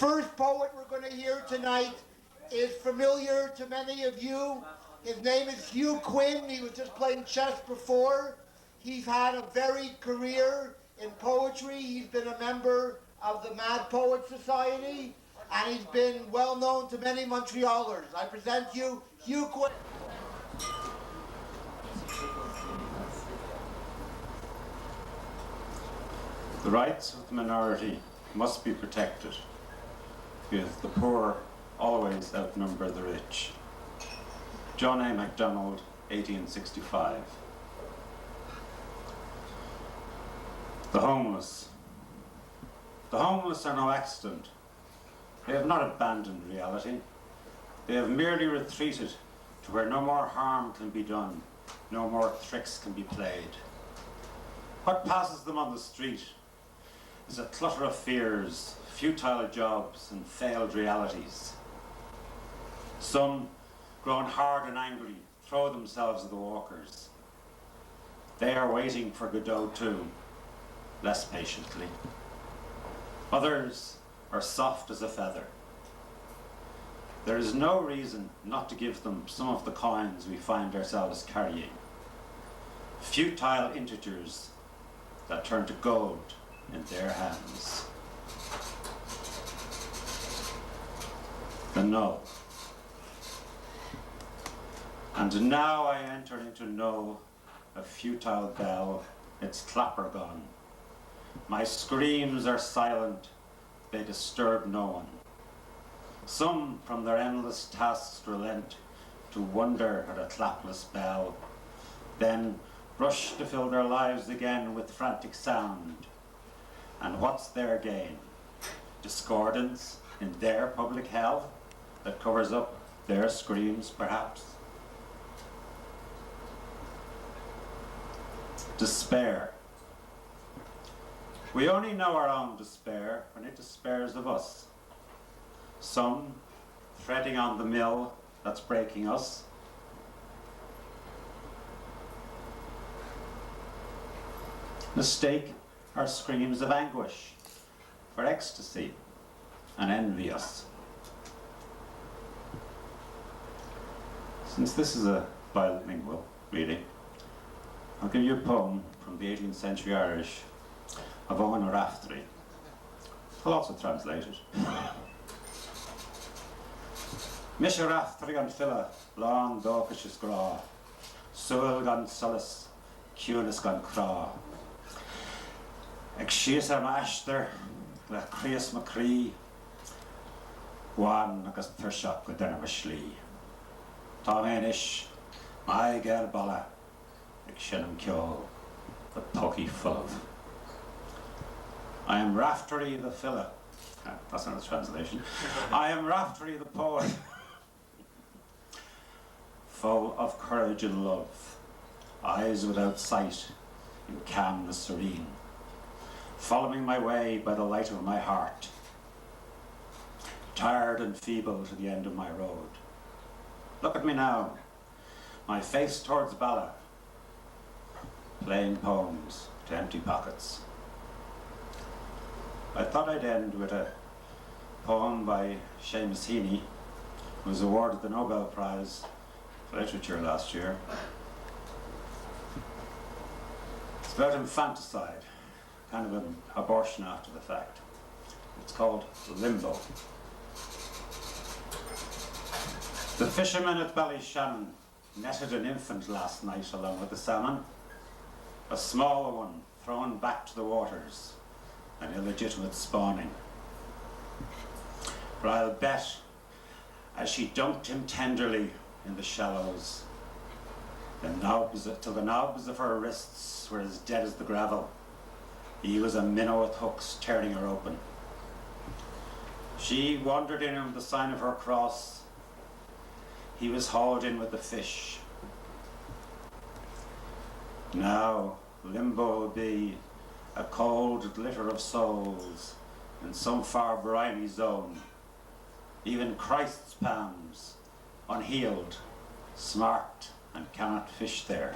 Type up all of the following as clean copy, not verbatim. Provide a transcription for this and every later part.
first poet we're going to hear tonight is familiar to many of you. His name is Hugh Quinn. He was just playing chess before. He's had a varied career in poetry. He's been a member of the Mad Poet Society, and he's been well known to many Montrealers. I present you Hugh Quinn. The rights of the minority must be protected, because the poor always outnumber the rich. John A. MacDonald, 1865. The homeless. The homeless are no accident. They have not abandoned reality. They have merely retreated to where no more harm can be done, no more tricks can be played. What passes them on the street is a clutter of fears, futile jobs, and failed realities. Some, grown hard and angry, throw themselves at the walkers. They are waiting for Godot too, less patiently. Others are soft as a feather. There is no reason not to give them some of the coins we find ourselves carrying. Futile integers that turn to gold in their hands. The no. And now I enter into no, a futile bell, its clapper gone. My screams are silent, they disturb no one. Some from their endless tasks relent to wonder at a clapless bell, then rush to fill their lives again with frantic sound. And what's their gain? Discordance in their public hell that covers up their screams, perhaps? Despair. We only know our own despair when it despairs of us. Some treading on the mill that's breaking us. Mistake our screams of anguish for ecstasy and envy us. Since this is a bilingual reading, I'll give you a poem from the 18th century Irish of Owen Raftery. I'll also translate it. Misha Raftery an fila, long dóchas is gra, Suil gan sulis, cunis gan cra. Ag sias ashter, le crias macree, Gwan agus thursach go denna slí. Tá mé ish, my ger balla, ag sinnam ceol, the pocky full of. I am Raftery the filler. That's not a translation. I am Raftery the poet, full of courage and love, eyes without sight, in calmness serene, following my way by the light of my heart, tired and feeble to the end of my road. Look at me now, my face towards Bala, playing poems to empty pockets. I thought I'd end with a poem by Seamus Heaney, who was awarded the Nobel Prize for Literature last year. It's about infanticide, kind of an abortion after the fact. It's called Limbo. The fishermen at Ballyshannon netted an infant last night along with the salmon, a smaller one thrown back to the waters, an illegitimate spawning. But I'll bet, as she dunked him tenderly in the shallows, till the knobs of her wrists were as dead as the gravel, he was a minnow with hooks tearing her open. She wandered in him the sign of her cross. He was hauled in with the fish. Now limbo will be a cold glitter of souls in some far briny zone. Even Christ's palms, unhealed, smart and cannot fish there.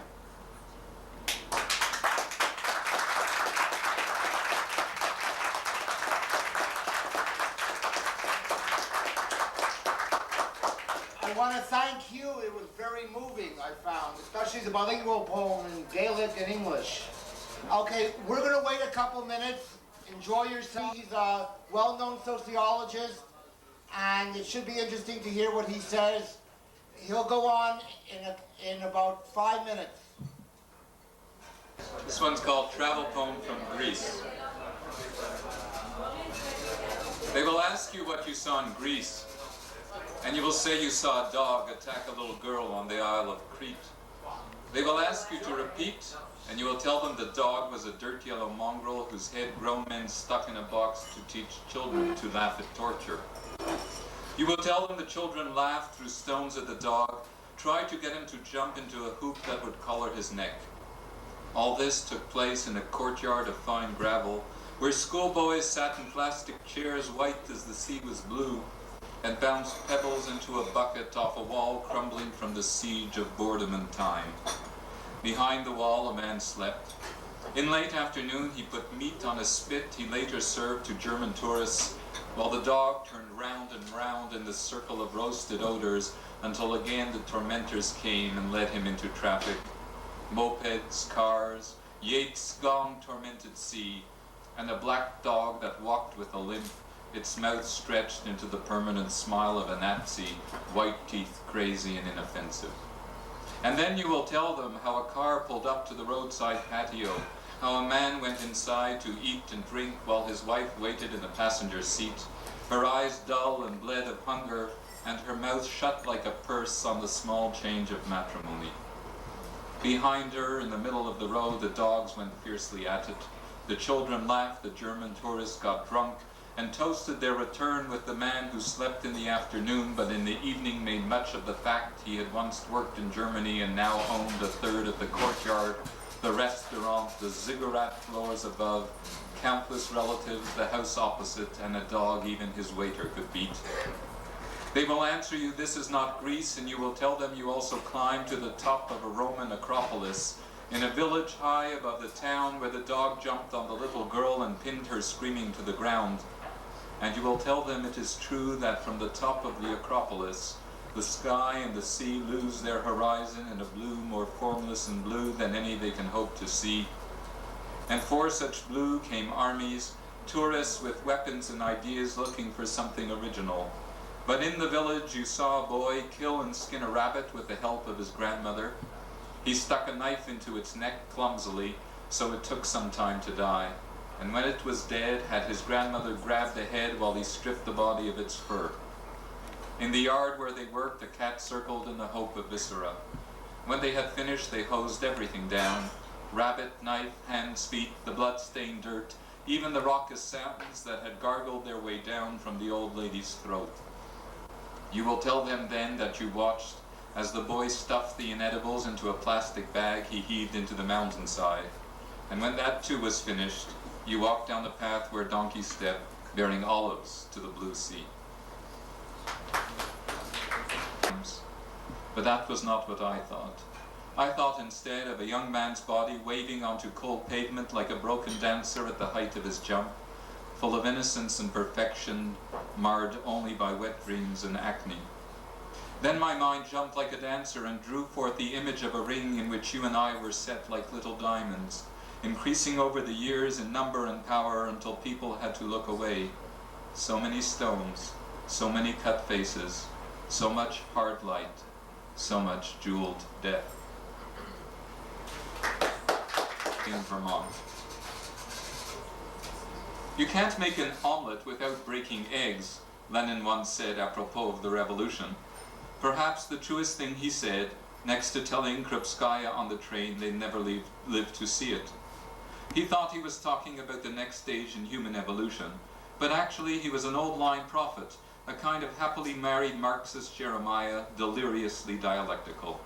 I want to thank you. It was very moving, I found, especially the bilingual poem in Gaelic and English. Okay, we're going to wait a couple minutes. Enjoy yourself. He's a well-known sociologist, and it should be interesting to hear what he says. He'll go on in about 5 minutes. This one's called Travel Poem from Greece. They will ask you what you saw in Greece, and you will say you saw a dog attack a little girl on the Isle of Crete. They will ask you to repeat, and you will tell them the dog was a dirt yellow mongrel whose head grown men stuck in a box to teach children to laugh at torture. You will tell them the children laughed, threw stones at the dog, tried to get him to jump into a hoop that would collar his neck. All this took place in a courtyard of fine gravel, where schoolboys sat in plastic chairs white as the sea was blue, and bounced pebbles into a bucket off a wall crumbling from the siege of boredom and time. Behind the wall a man slept. In late afternoon he put meat on a spit he later served to German tourists, while the dog turned round and round in the circle of roasted odors until again the tormentors came and led him into traffic. Mopeds, cars, Yeats' gong-tormented sea, and a black dog that walked with a limp, its mouth stretched into the permanent smile of a Nazi, white teeth crazy and inoffensive. And then you will tell them how a car pulled up to the roadside patio, how a man went inside to eat and drink while his wife waited in the passenger seat, her eyes dull and bled of hunger, and her mouth shut like a purse on the small change of matrimony. Behind her, in the middle of the road, the dogs went fiercely at it. The children laughed, the German tourists got drunk, and toasted their return with the man who slept in the afternoon, but in the evening made much of the fact he had once worked in Germany and now owned a third of the courtyard, the restaurant, the ziggurat floors above, countless relatives, the house opposite, and a dog even his waiter could beat. They will answer you, this is not Greece, and you will tell them you also climbed to the top of a Roman acropolis, in a village high above the town where the dog jumped on the little girl and pinned her screaming to the ground. And you will tell them it is true that from the top of the Acropolis, the sky and the sea lose their horizon in a blue more formless and blue than any they can hope to see. And for such blue came armies, tourists with weapons and ideas looking for something original. But in the village you saw a boy kill and skin a rabbit with the help of his grandmother. He stuck a knife into its neck clumsily, so it took some time to die. And when it was dead, had his grandmother grabbed the head while he stripped the body of its fur. In the yard where they worked, the cat circled in the hope of viscera. When they had finished, they hosed everything down. Rabbit, knife, hands, feet, the blood-stained dirt, even the raucous sounds that had gargled their way down from the old lady's throat. You will tell them then that you watched as the boy stuffed the inedibles into a plastic bag he heaved into the mountainside. And when that too was finished, you walked down the path where donkeys step, bearing olives to the blue sea. But that was not what I thought. I thought instead of a young man's body waving onto cold pavement like a broken dancer at the height of his jump, full of innocence and perfection, marred only by wet dreams and acne. Then my mind jumped like a dancer and drew forth the image of a ring in which you and I were set like little diamonds, increasing over the years in number and power until people had to look away. So many stones, so many cut faces, so much hard light, so much jeweled death. In Vermont. You can't make an omelette without breaking eggs, Lenin once said apropos of the revolution. Perhaps the truest thing he said, next to telling Krupskaya on the train they'd never live to see it. He thought he was talking about the next stage in human evolution, but actually he was an old line prophet, a kind of happily married Marxist Jeremiah, deliriously dialectical.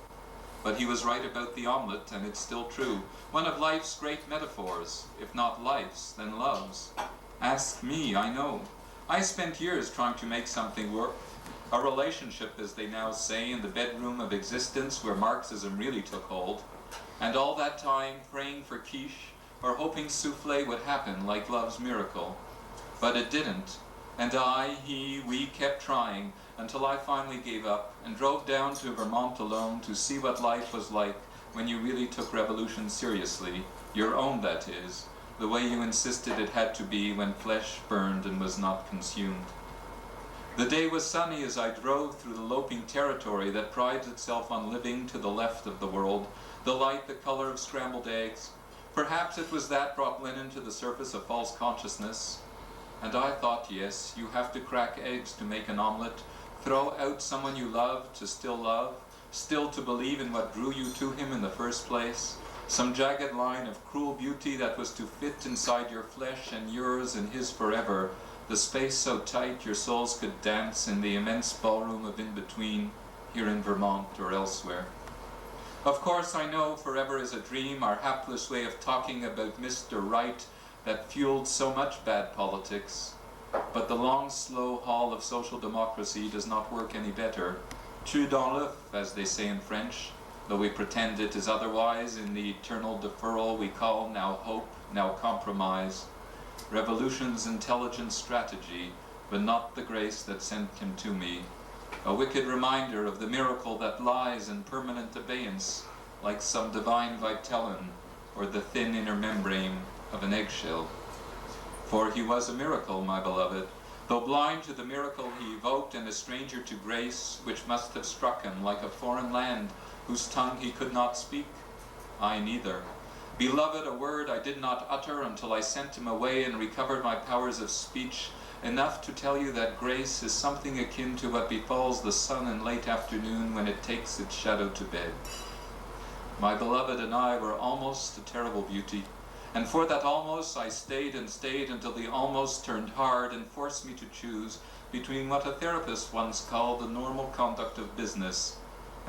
But he was right about the omelette, and it's still true. One of life's great metaphors, if not life's, then love's. Ask me, I know. I spent years trying to make something work. A relationship, as they now say, in the bedroom of existence where Marxism really took hold. And all that time praying for quiche or hoping souffle would happen like love's miracle. But it didn't. And I, he, we kept trying until I finally gave up and drove down to Vermont alone to see what life was like when you really took revolution seriously, your own that is, the way you insisted it had to be when flesh burned and was not consumed. The day was sunny as I drove through the loping territory that prides itself on living to the left of the world, the light the color of scrambled eggs. Perhaps it was that brought Lenin to the surface of false consciousness. And I thought, yes, you have to crack eggs to make an omelette, throw out someone you love, still to believe in what drew you to him in the first place, some jagged line of cruel beauty that was to fit inside your flesh and yours and his forever, the space so tight your souls could dance in the immense ballroom of in-between, here in Vermont or elsewhere. Of course, I know forever is a dream, our hapless way of talking about Mr. Right that fueled so much bad politics. But the long, slow haul of social democracy does not work any better. Tu dans l'œuf, as they say in French, though we pretend it is otherwise in the eternal deferral we call now hope, now compromise. Revolution's intelligent strategy, but not the grace that sent him to me. A wicked reminder of the miracle that lies in permanent abeyance, like some divine vitellin, or the thin inner membrane of an eggshell. For he was a miracle, my beloved, though blind to the miracle he evoked and a stranger to grace, which must have struck him like a foreign land whose tongue he could not speak. I neither. Beloved, a word I did not utter until I sent him away and recovered my powers of speech, enough to tell you that grace is something akin to what befalls the sun in late afternoon when it takes its shadow to bed. My beloved and I were almost a terrible beauty, and for that almost I stayed and stayed until the almost turned hard and forced me to choose between what a therapist once called the normal conduct of business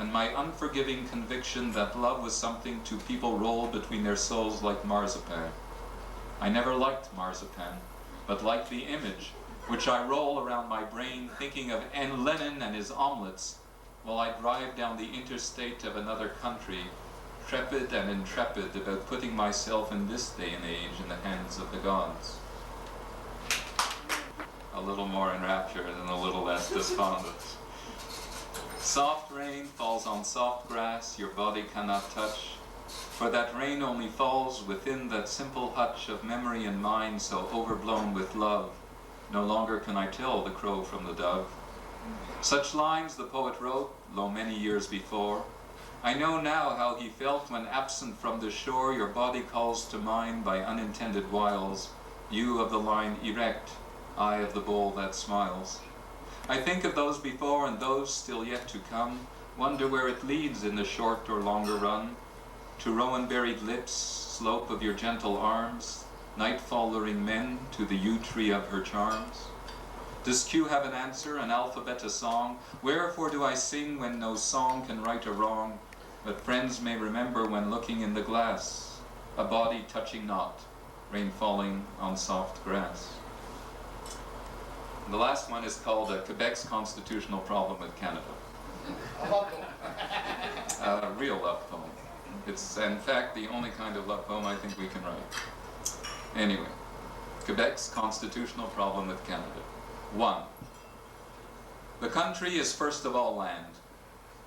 and my unforgiving conviction that love was something two people rolled between their souls like marzipan. I never liked marzipan, but liked the image, which I roll around my brain thinking of Lenin and his omelets while I drive down the interstate of another country, trepid and intrepid about putting myself in this day and age in the hands of the gods. A little more enraptured and a little less despondent. Soft rain falls on soft grass your body cannot touch, for that rain only falls within that simple hutch of memory and mind so overblown with love. No longer can I tell the crow from the dove. Such lines the poet wrote, lo many years before. I know now how he felt when absent from the shore your body calls to mind by unintended wiles, you of the line erect, I of the bowl that smiles. I think of those before and those still yet to come, wonder where it leads in the short or longer run, to rowan-berried lips, slope of your gentle arms, nightfall luring men to the yew tree of her charms. Does Q have an answer, an alphabet, a song? Wherefore do I sing when no song can right a wrong? But friends may remember when looking in the glass, a body touching not, rain falling on soft grass. And the last one is called Quebec's Constitutional Problem with Canada. A real love poem. It's in fact the only kind of love poem I think we can write. Anyway, Quebec's Constitutional Problem with Canada. 1. The country is first of all land.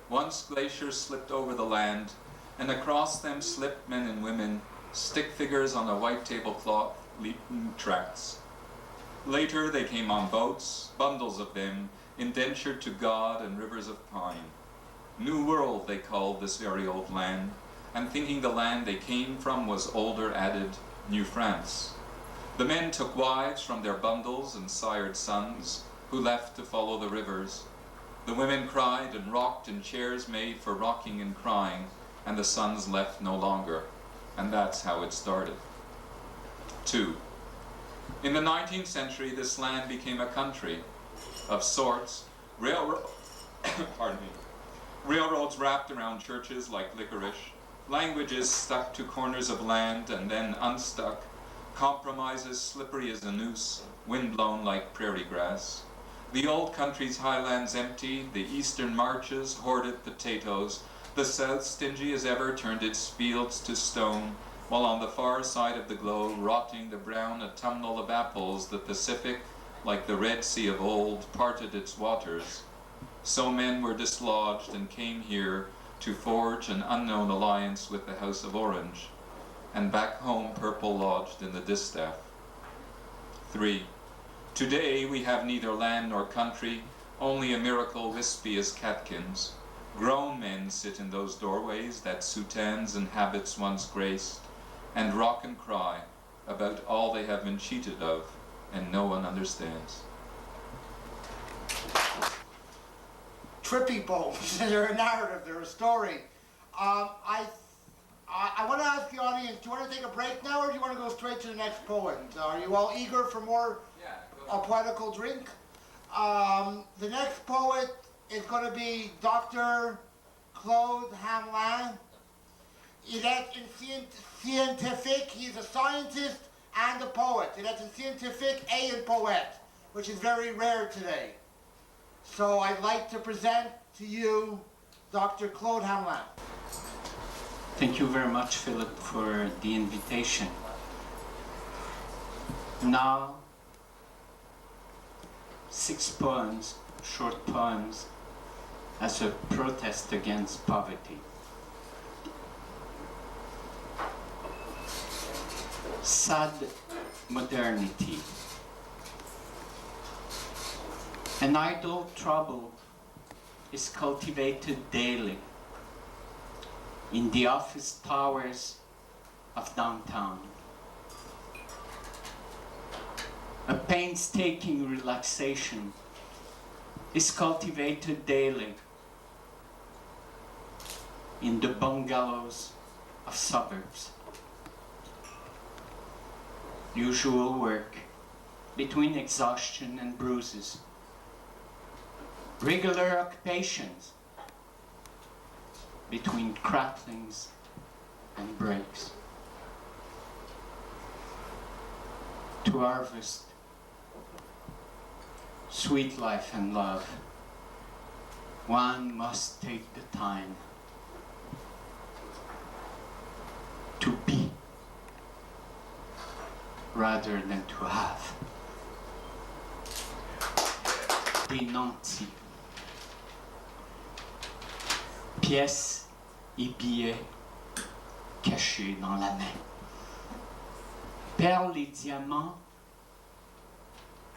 Once glaciers slipped over the land, and across them slipped men and women, stick figures on a white tablecloth, leaping tracts. Later they came on boats, bundles of them, indentured to God and rivers of pine. New World they called this very old land, and thinking the land they came from was older added, New France. The men took wives from their bundles and sired sons, who left to follow the rivers. The women cried and rocked in chairs made for rocking and crying, and the sons left no longer. And that's how it started. 2. In the 19th century, this land became a country of sorts. Railroads wrapped around churches like licorice. Languages stuck to corners of land and then unstuck. Compromises slippery as a noose, wind-blown like prairie grass. The old country's highlands empty, the eastern marches hoarded potatoes, the south stingy as ever turned its fields to stone, while on the far side of the globe, rotting the brown autumnal of apples, the Pacific, like the Red Sea of old, parted its waters, so men were dislodged and came here to forge an unknown alliance with the House of Orange, and back home purple lodged in the distaff. 3. Today we have neither land nor country, only a miracle wispy as catkins. Grown men sit in those doorways that soutanes and habits once graced, and rock and cry about all they have been cheated of, and no one understands. Trippy poems. They're a narrative, they're a story. I want to ask the audience, do you want to take a break now, or do you want to go straight to the next poem? Are you all eager for more a poetical drink? The next poet is going to be Dr. Claude Hamelin. Il est un scientifique, he's a scientist and a poet. Il est un scientifique et un poète, which is very rare today. So I'd like to present to you Dr. Claude Hamelin. Thank you very much, Philip, for the invitation. Now, 6 poems, short poems, as a protest against poverty. Sad modernity. An idle trouble is cultivated daily in the office towers of downtown. A painstaking relaxation is cultivated daily in the bungalows of suburbs. Usual work between exhaustion and bruises. Regular occupations between cracklings and breaks. To harvest sweet life and love, one must take the time to be rather than to have. Des nantis. Pièces et billets cachés dans la main. Perles et diamants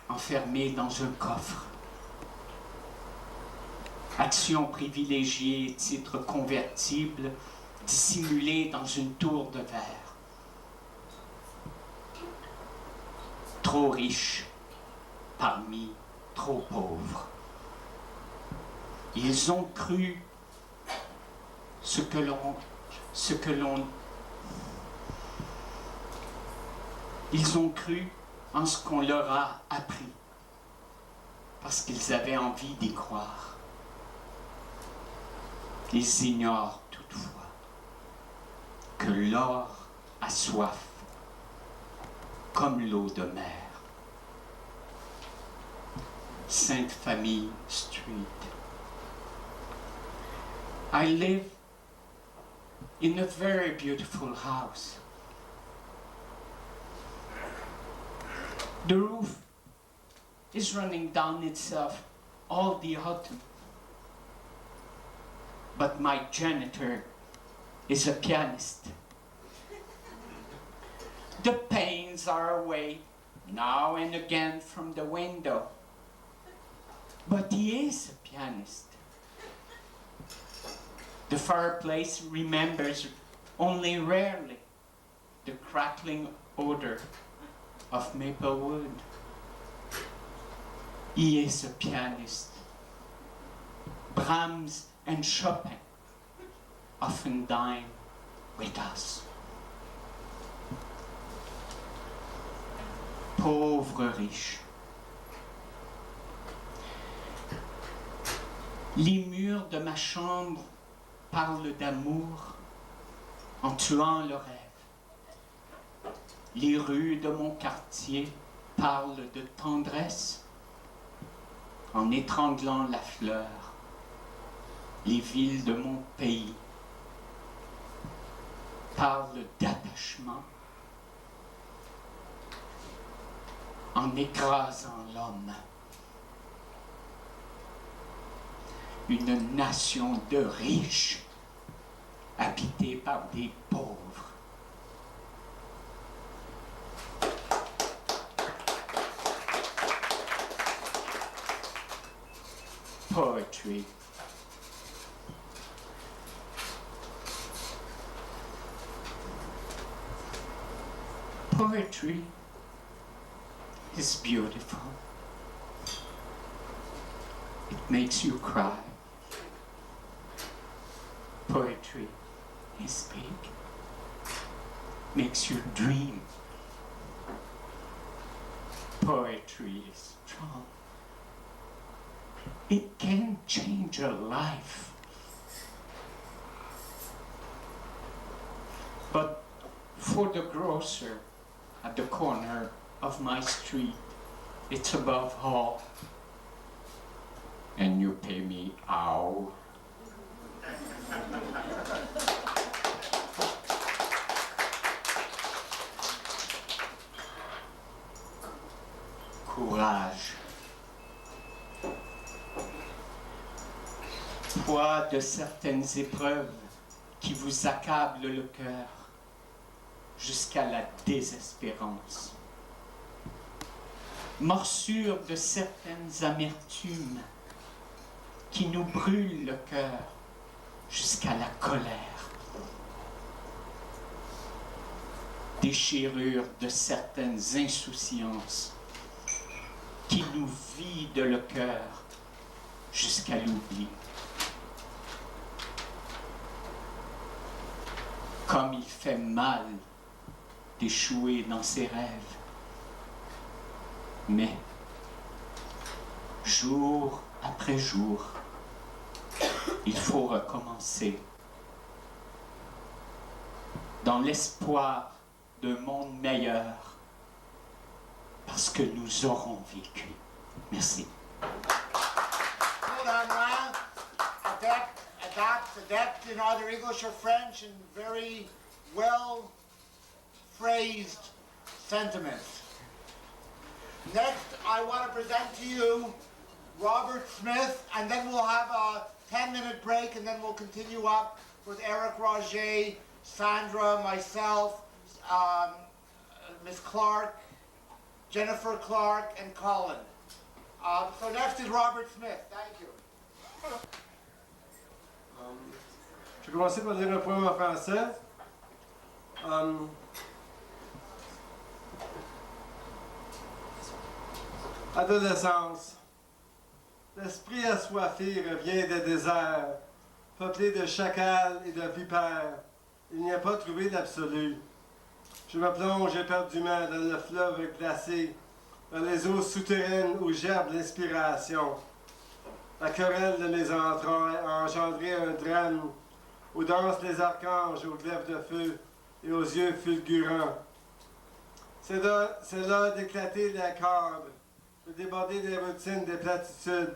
enfermés dans un coffre. Actions privilégiées et titres convertibles dissimulés dans une tour de verre. Trop riches parmi trop pauvres. Ils ont cru ils ont cru en ce qu'on leur a appris, parce qu'ils avaient envie d'y croire. Ils ignorent toutefois que l'or a soif, comme l'eau de mer. Sainte Famille Street. I live in a very beautiful house. The roof is running down itself all the autumn. But my janitor is a pianist. The panes are away now and again from the window. But he is a pianist. The fireplace remembers only rarely the crackling odor of maple wood. He is a pianist. Brahms and Chopin often dine with us. Pauvre riche. Les murs de ma chambre parlent d'amour en tuant le rêve. Les rues de mon quartier parlent de tendresse en étranglant la fleur. Les villes de mon pays parlent d'attachement en écrasant l'homme. Une nation de riches habitée par des pauvres. Poetry. Poetry is beautiful. It makes you cry. Poetry is big. Makes you dream. Poetry is strong. It can change a life. But for the grocer at the corner of my street, it's above all. And you pay me ow. Courage. Poids de certaines épreuves qui vous accablent le cœur jusqu'à la désespérance. Morsure de certaines amertumes qui nous brûlent le cœur jusqu'à la colère. Déchirure de certaines insouciances qui nous vident le cœur jusqu'à l'oubli. Comme il fait mal d'échouer dans ses rêves. Mais, jour après jour, il faut recommencer. Dans l'espoir d'un monde meilleur, parce que nous aurons vécu. Merci. Hold on, Ron. Adept in either English or French, and very well phrased sentiments. Next, I want to present to you Robert Smith, and then we'll have a 10-minute break, and then we'll continue up with Eric Roger, Sandra, myself, Miss Clark, Jennifer Clark, and Colin. So next is Robert Smith. Thank you. Je vais commencer par lire un poème en français. Adolescence. L'esprit assoiffé revient des déserts, peuplé de chacals et de vipères. Il n'y a pas trouvé d'absolu. Je me plonge éperdument dans le fleuve glacé, dans les eaux souterraines où gerbe l'inspiration. La querelle de mes entrailles a engendré un drame où dansent les archanges aux glaives de feu et aux yeux fulgurants. C'est là d'éclater les cordes, de déborder des routines, des platitudes.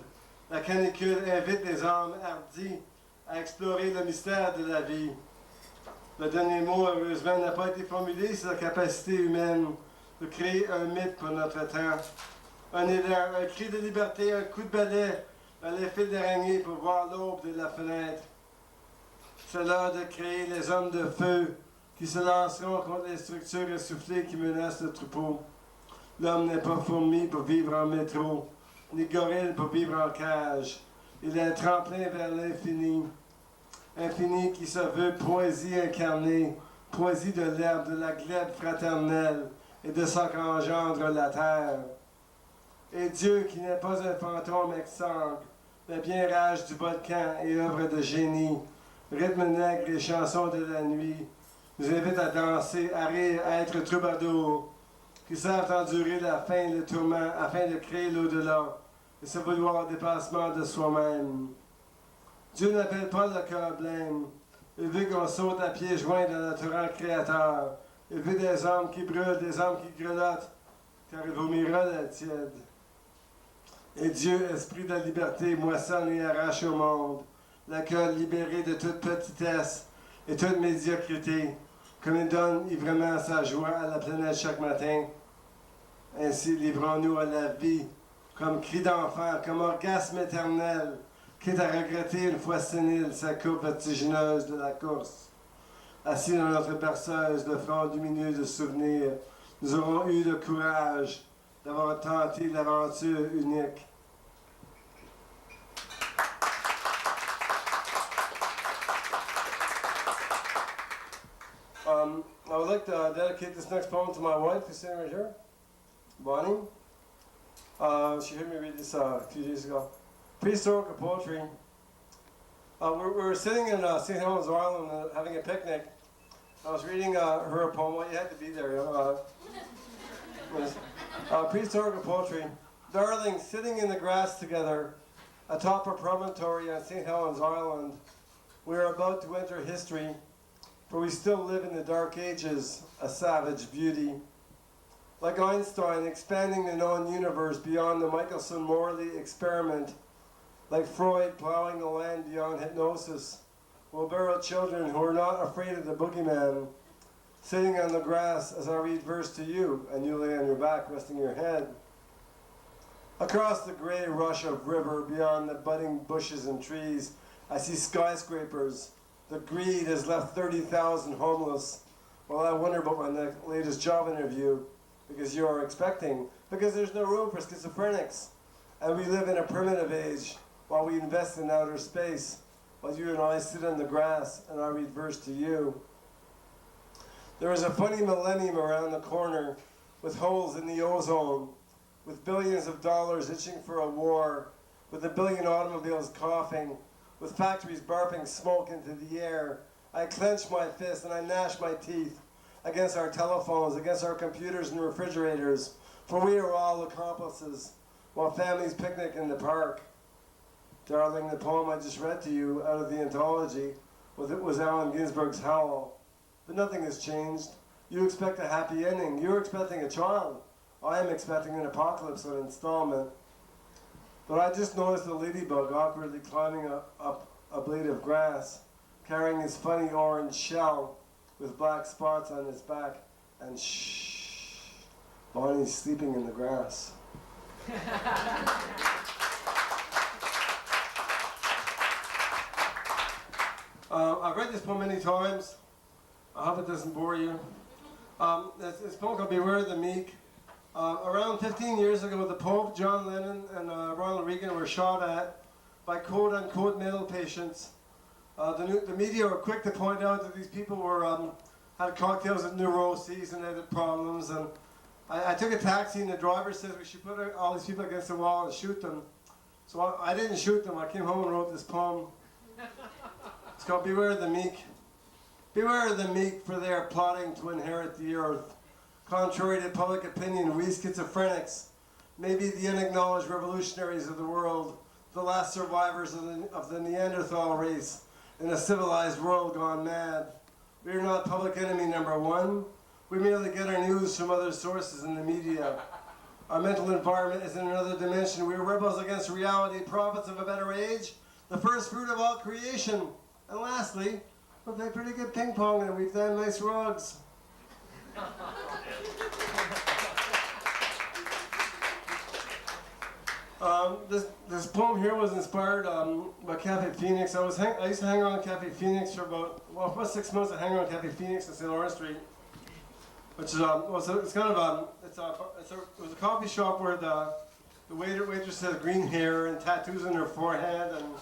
La canicule invite les âmes hardies à explorer le mystère de la vie. Le dernier mot, heureusement, n'a pas été formulé sur la capacité humaine de créer un mythe pour notre temps. Un élan, un cri de liberté, un coup de balai dans les fils d'araignée pour voir l'aube de la fenêtre. C'est l'heure de créer les hommes de feu qui se lanceront contre les structures essoufflées qui menacent le troupeau. L'homme n'est pas fourmi pour vivre en métro, ni gorille pour vivre en cage. Il est un tremplin vers l'infini. Infini qui se veut poésie incarnée, poésie de l'herbe, de la glèbe fraternelle et de ce qu'engendre la terre. Et Dieu qui n'est pas un fantôme exsangue, mais bien rage du volcan et œuvre de génie, rythme nègre et chansons de la nuit, nous invite à danser, à rire, à être troubadours, qui savent endurer la faim et le tourment afin de créer l'au-delà et se vouloir dépassement de soi-même. Dieu n'appelle pas le cœur blême. Il veut qu'on saute à pieds joints dans notre rang créateur. Il veut des âmes qui brûlent, des âmes qui grelottent, car il vomira la tiède. Et Dieu, esprit de la liberté, moissonne et arrache au monde, le cœur libéré de toute petitesse et toute médiocrité, comme il donne ivrément sa joie à la planète chaque matin. Ainsi livrons-nous à la vie, comme cri d'enfer, comme orgasme éternel, quitte à regretter une fois sénile sa courbe vertigineuse de la course. Assis dans notre berceuse, le front lumineux de souvenirs, nous aurons eu le courage d'avoir tenté l'aventure unique. I would like to dedicate this next poem to my wife, who's sitting right here, Bonnie. She heard me read this a few days ago. Prehistoric poetry. We were sitting in St. Helens Island having a picnic. I was reading her a poem. Well, you had to be there. Prehistoric poetry. Darling, sitting in the grass together atop a promontory on St. Helens Island, we are about to enter history, for we still live in the dark ages, a savage beauty. Like Einstein expanding the known universe beyond the Michelson-Morley experiment, like Freud plowing the land beyond hypnosis, we'll bear out children who are not afraid of the boogeyman, sitting on the grass as I read verse to you, and you lay on your back resting your head. Across the gray rush of river beyond the budding bushes and trees, I see skyscrapers. The greed has left 30,000 homeless. Well, I wonder about my latest job interview, because you are expecting, because there's no room for schizophrenics. And we live in a primitive age while we invest in outer space, while you and I sit on the grass and I read verse to you. There is a funny millennium around the corner with holes in the ozone, with billions of dollars itching for a war, with a billion automobiles coughing, with factories barfing smoke into the air. I clench my fist and I gnash my teeth against our telephones, against our computers and refrigerators, for we are all accomplices, while families picnic in the park. Darling, the poem I just read to you out of the anthology was Allen Ginsberg's Howl. But nothing has changed. You expect a happy ending. You're expecting a child. I am expecting an apocalypse on installment. But I just noticed a ladybug awkwardly climbing up a blade of grass, carrying his funny orange shell with black spots on his back, and shh, Bonnie's sleeping in the grass. I've read this poem many times. I hope it doesn't bore you. This poem called Beware the Meek. Around 15 years ago, the Pope, John Lennon, and Ronald Reagan were shot at by quote-unquote mental patients. The media were quick to point out that these people were had cocktails with neuroses and had problems. And I took a taxi, and the driver says we should put all these people against the wall and shoot them. So I didn't shoot them. I came home and wrote this poem. It's called Beware the Meek. Beware the meek, for they are plotting to inherit the earth. Contrary to public opinion, we schizophrenics may be the unacknowledged revolutionaries of the world, the last survivors of the Neanderthal race in a civilized world gone mad. We are not public enemy number one. We merely get our news from other sources in the media. Our mental environment is in another dimension. We are rebels against reality, prophets of a better age, the first fruit of all creation. And lastly, we play pretty good ping pong and we've done nice rugs. This poem here was inspired by Cafe Phoenix. I used to hang around Cafe Phoenix for about 6 months. I hang around Cafe Phoenix in St. Lawrence Street, which is it was a coffee shop where the waitress had green hair and tattoos on her forehead, and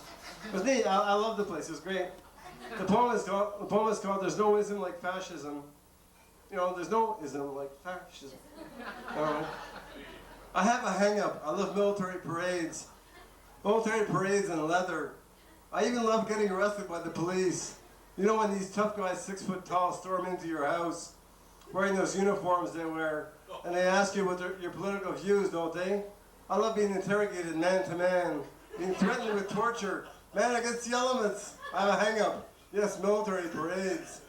it was neat. I love the place. It was great. The poem is called "There's No Ism Like Fascism." You know, there's no ism like fascism. I have a hang-up. I love military parades. Military parades in leather. I even love getting arrested by the police. You know, when these tough guys 6 foot tall storm into your house, wearing those uniforms they wear, and they ask you what your political views, don't they? I love being interrogated man to man, being threatened with torture. Man against the elements. I have a hang-up. Yes, military parades.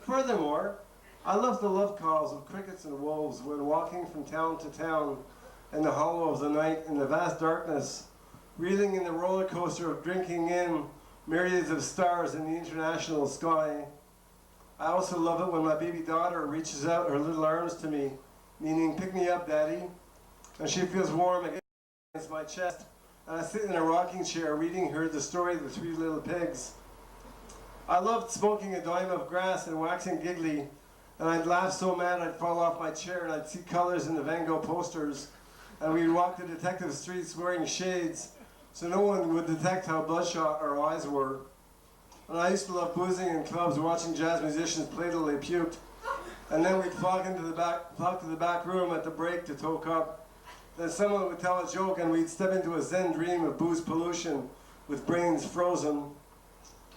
Furthermore, I love the love calls of crickets and wolves when walking from town to town in the hollow of the night in the vast darkness, reeling in the roller coaster of drinking in myriads of stars in the international sky. I also love it when my baby daughter reaches out her little arms to me, meaning pick me up, Daddy. And she feels warm against my chest. And I sit in a rocking chair reading her the story of the three little pigs. I loved smoking a dime of grass and waxing giggly, and I'd laugh so mad I'd fall off my chair and I'd see colors in the Van Gogh posters, and we'd walk the detective streets wearing shades so no one would detect how bloodshot our eyes were. And I used to love boozing in clubs, watching jazz musicians play till they puked, and then we'd flock to the back room at the break to toke up. Then someone would tell a joke and we'd step into a zen dream of booze pollution with brains frozen.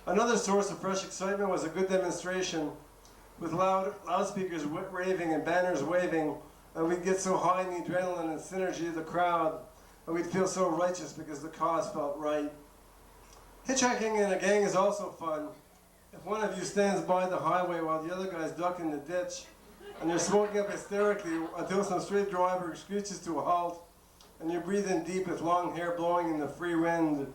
Another source of fresh excitement was a good demonstration with loudspeakers raving and banners waving, and we'd get so high in the adrenaline and synergy of the crowd, and we'd feel so righteous because the cause felt right. Hitchhiking in a gang is also fun. If one of you stands by the highway while the other guys duck in the ditch, and you're smoking up hysterically until some straight driver screeches to a halt, and you breathe in deep with long hair blowing in the free wind.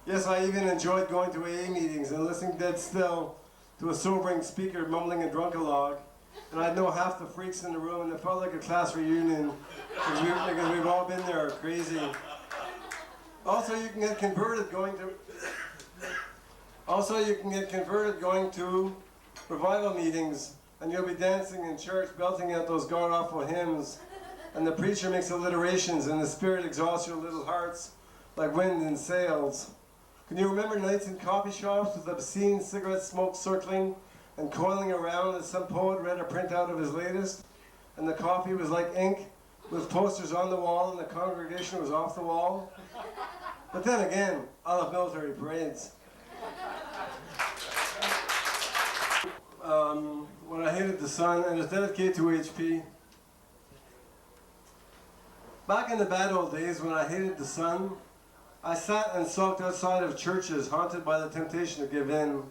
Yes, I even enjoyed going to AA meetings and listening dead still to a sobering speaker mumbling a drunkalog, and I'd know half the freaks in the room, and it felt like a class reunion because we've all been there crazy. Also, you can get converted going to revival meetings, and you'll be dancing in church, belting out those god-awful hymns, and the preacher makes alliterations, and the Spirit exalts your little hearts like wind in sails. Can you remember nights in coffee shops with obscene cigarette smoke circling and coiling around as some poet read a printout of his latest, and the coffee was like ink with posters on the wall and the congregation was off the wall? But then again, I love military parades. When I hated the sun, and it's dedicated to HP. Back in the bad old days when I hated the sun, I sat and sulked outside of churches, haunted by the temptation to give in.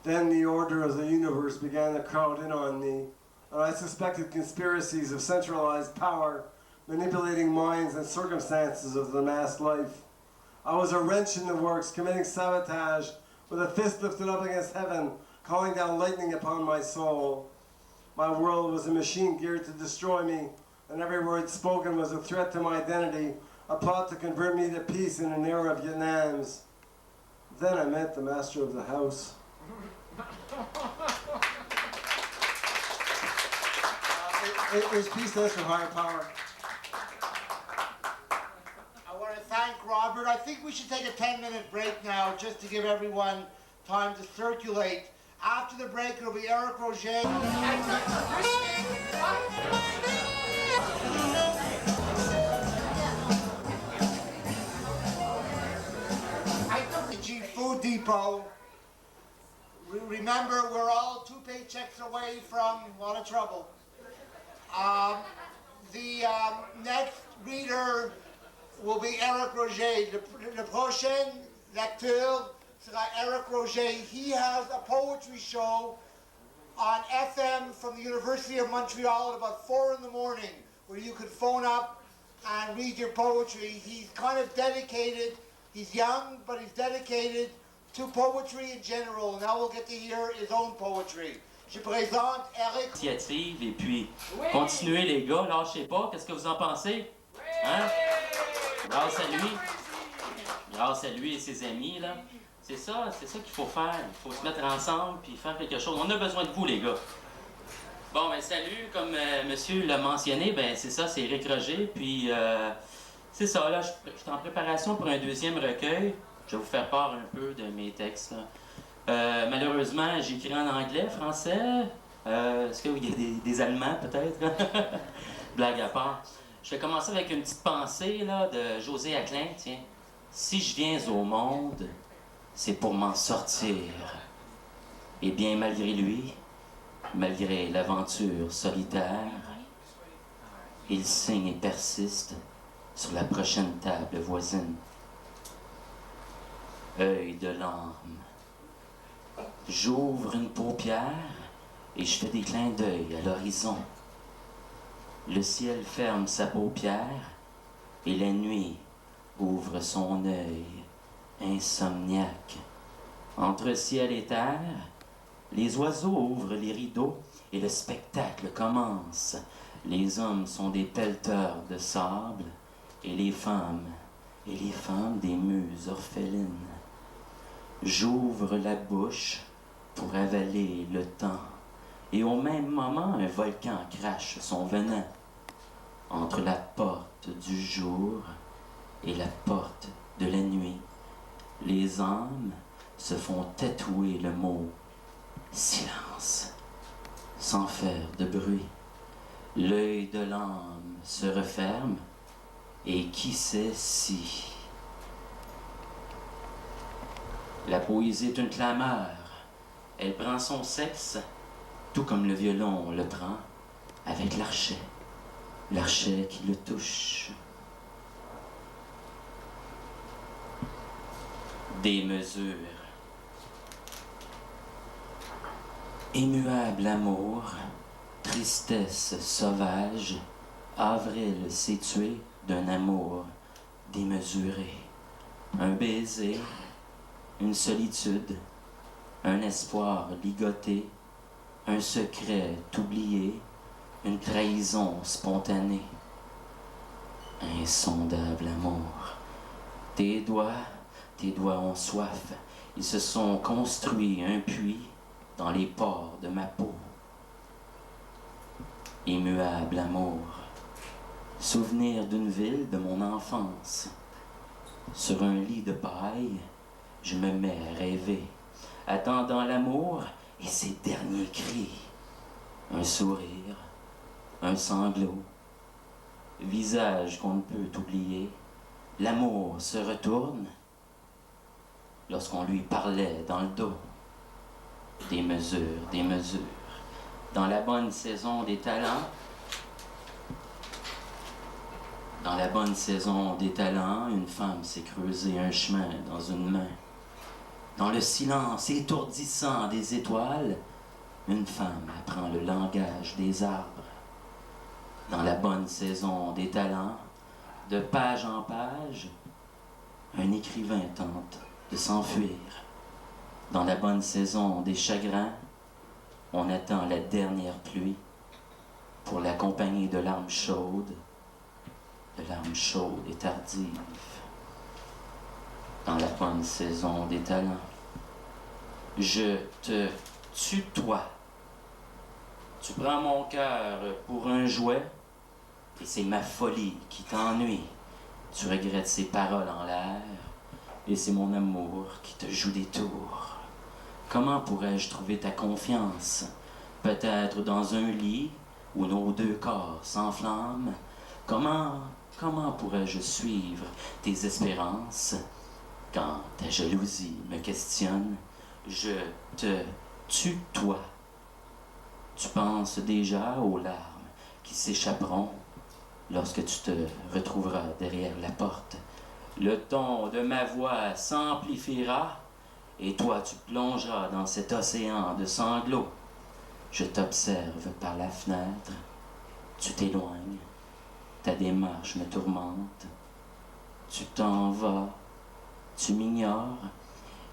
Then the order of the universe began to crowd in on me, and I suspected conspiracies of centralized power, manipulating minds and circumstances of the mass life. I was a wrench in the works, committing sabotage, with a fist lifted up against heaven, calling down lightning upon my soul. My world was a machine geared to destroy me, and every word spoken was a threat to my identity, a plot to convert me to peace in an era of Vietnams. Then I met the master of the house. Is peace stands for higher power. I want to thank Robert. I think we should take a 10-minute break now just to give everyone time to circulate. After the break, it'll be Eric Roger. Food Depot. Remember, we're all 2 paychecks away from a lot of trouble. The next reader will be Eric Roger. Le prochain lecteur sera Eric Roger. He has a poetry show on FM from the University of Montreal at about 4 in the morning, where you could phone up and read your poetry. He's kind of dedicated. He's young, but he's dedicated to poetry in general. Now we'll get to hear his own poetry. Je présente Eric. Initiative et puis continuez les gars, lâchez pas. Qu'est-ce que vous en pensez? Hein? Grâce à lui et ses amis là. C'est ça qu'il faut faire. Il faut se mettre ensemble puis faire quelque chose. On a besoin de vous les gars. Bon ben salut, comme monsieur l'a mentionné, ben c'est ça, c'est Eric Roger. Puis c'est ça, là, je suis en préparation pour un deuxième recueil. Je vais vous faire part un peu de mes textes. Malheureusement, j'écris en anglais, français. Est-ce qu'il y a des Allemands, peut-être? Blague à part. Je vais commencer avec une petite pensée là, de José Aclin, tiens. Si je viens au monde, c'est pour m'en sortir. Et bien, malgré lui, malgré l'aventure solitaire, il signe et persiste sur la prochaine table voisine. Œil de larme. J'ouvre une paupière et je fais des clins d'œil à l'horizon. Le ciel ferme sa paupière et la nuit ouvre son œil insomniaque. Entre ciel et terre, les oiseaux ouvrent les rideaux et le spectacle commence. Les hommes sont des pelleteurs de sable et les femmes des muses orphelines. J'ouvre la bouche pour avaler le temps et au même moment un volcan crache son venin entre la porte du jour et la porte de la nuit. Les âmes se font tatouer le mot silence sans faire de bruit. L'œil de l'âme se referme et qui sait si. La poésie est une clameur. Elle prend son sexe, tout comme le violon le prend, avec l'archet qui le touche. Des mesures. Immuable amour, tristesse sauvage, avril s'est tué d'un amour démesuré. Un baiser, une solitude, un espoir ligoté, un secret oublié, une trahison spontanée. Insondable amour. Tes doigts ont soif. Ils se sont construits un puits dans les pores de ma peau. Immuable amour. Souvenir d'une ville de mon enfance. Sur un lit de paille, je me mets à rêver, attendant l'amour et ses derniers cris. Un sourire, un sanglot, visage qu'on ne peut oublier. L'amour se retourne lorsqu'on lui parlait dans le dos. Des mesures. Dans la bonne saison des talents, une femme s'est creusée un chemin dans une main. Dans le silence étourdissant des étoiles, une femme apprend le langage des arbres. Dans la bonne saison des talents, de page en page, un écrivain tente de s'enfuir. Dans la bonne saison des chagrins, on attend la dernière pluie pour l'accompagner de larmes chaudes et tardives. Dans la bonne saison des talents, je te tutoie. Tu prends mon cœur pour un jouet et c'est ma folie qui t'ennuie. Tu regrettes ces paroles en l'air et c'est mon amour qui te joue des tours. Comment pourrais-je trouver ta confiance? Peut-être dans un lit où nos deux corps s'enflamment. Comment pourrais-je suivre tes espérances? Quand ta jalousie me questionne, je te tutoie. Tu penses déjà aux larmes qui s'échapperont lorsque tu te retrouveras derrière la porte. Le ton de ma voix s'amplifiera et toi tu plongeras dans cet océan de sanglots. Je t'observe par la fenêtre, tu t'éloignes, ta démarche me tourmente. Tu t'en vas, tu m'ignores,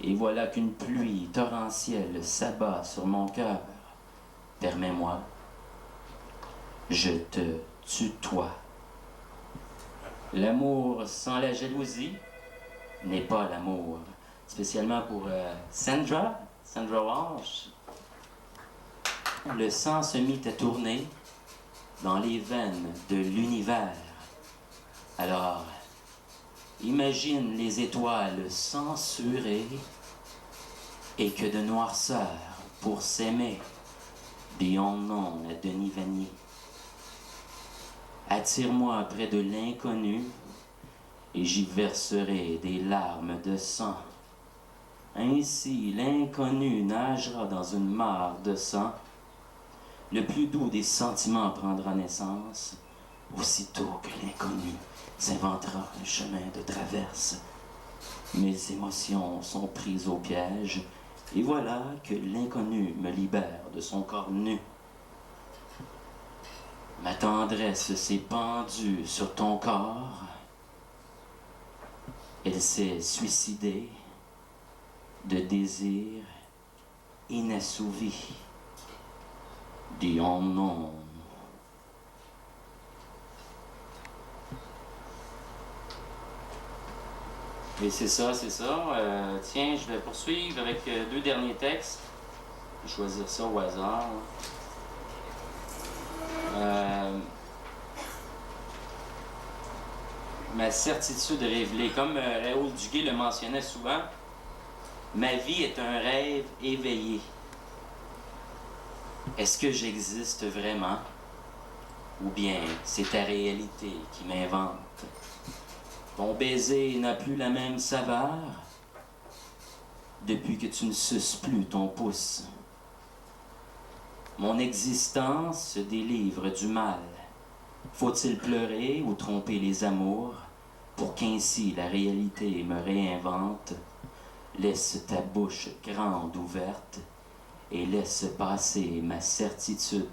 et voilà qu'une pluie torrentielle s'abat sur mon cœur. Permets-moi, je te tutoie. L'amour sans la jalousie n'est pas l'amour. Spécialement pour Sandra Walsh. Le sang se mit à tourner dans les veines de l'univers. Alors, imagine les étoiles censurées et que de noirceur pour s'aimer. Des noms à Denis Vanier. Attire-moi près de l'inconnu et j'y verserai des larmes de sang. Ainsi, l'inconnu nagera dans une mare de sang. Le plus doux des sentiments prendra naissance, aussitôt que l'inconnu s'inventera un chemin de traverse. Mes émotions sont prises au piège, et voilà que l'inconnu me libère de son corps nu. Ma tendresse s'est pendue sur ton corps. Elle s'est suicidée de désirs inassouvis. Dis en nom Et c'est ça, c'est ça. Tiens, je vais poursuivre avec deux derniers textes. Je vais choisir ça au hasard. Ma certitude révélée. Comme Raoul Duguay le mentionnait souvent, ma vie est un rêve éveillé. Est-ce que j'existe vraiment? Ou bien c'est ta réalité qui m'invente? Ton baiser n'a plus la même saveur depuis que tu ne suces plus ton pouce. Mon existence se délivre du mal. Faut-il pleurer ou tromper les amours pour qu'ainsi la réalité me réinvente? Laisse ta bouche grande ouverte et laisse passer ma certitude